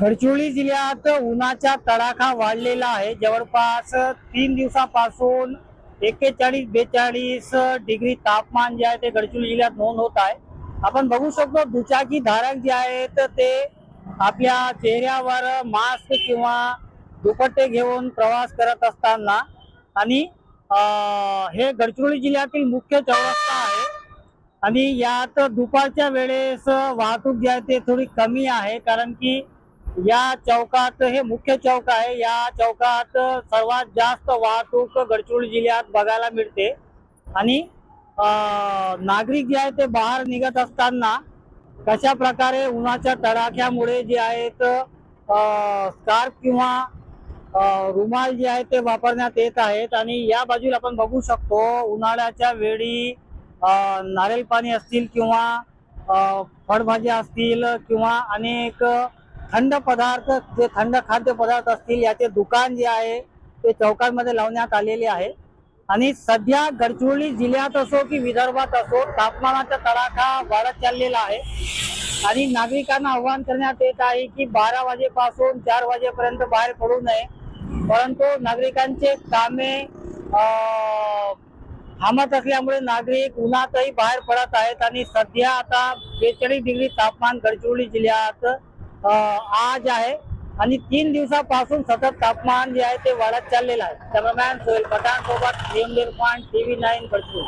गडचिरोली जिल्ह्यात उन्हाचा तडाखा वाढलेला आहे। जवळपास 3 दिवसापासून 41-42 डिग्री तापमान जे आहे ते गडचिरोली जिल्ह्यात नोंद होत आहे। आपण बघू शकतो दुचाकी धारक जे आहेत ते आपल्या चेहऱ्यावर मास्क किंवा दुपट्टे घेऊन प्रवास करत असताना आणि हे गडचिरोली जिल्ह्यातील मुख्य चौरस्ता आहे आणि यात दुपारच्या वेळेस वाहतूक जी आहे ते थोडी कमी आहे, कारण की या चौकात हे मुख्य चौक आहे। या चौकात सर्वात जास्त वाहतूक गडचिरोली जिल्ह्यात बघायला मिळते आणि नागरिक जे आहे ते बाहेर निघत असताना कशा प्रकारे उन्हाच्या तडाख्यामुळे जे आहेत स्कार्फ किंवा रुमाल जे आहे ते वापरण्यात येत आहेत। आणि या बाजूला आपण बघू शकतो उन्हाळ्याच्या वेळी नारळ पाणी असतील किंवा फळभाज्या असतील किंवा अनेक थंड पदार्थ जे थंड खाद्य पदार्थ असतील याचे दुकान जे आहे ते चौकांमध्ये लावण्यात आलेले आहे। आणि सध्या गडचिरोली जिल्ह्यात असो की विदर्भात असो तापमानाचा तडाखा वाढत चाललेला आहे आणि नागरिकांना आवाहन करण्यात येत आहे की 12 वाजेपासून 4 वाजेपर्यंत बाहेर पडू नये, परंतु नागरिकांचे कामे थांबत असल्यामुळे नागरिक उन्हातही बाहेर पडत आहेत। आणि सध्या आता 42 डिग्री तापमान गडचिरोली जिल्ह्यात आज आहे आणि 3 दिवसापासून सतत तापमान जे आहे ते वाढत चाललेलं आहे। कॅमेरामॅन सोहेल पठाण सोबत TV9 गडचिरोली।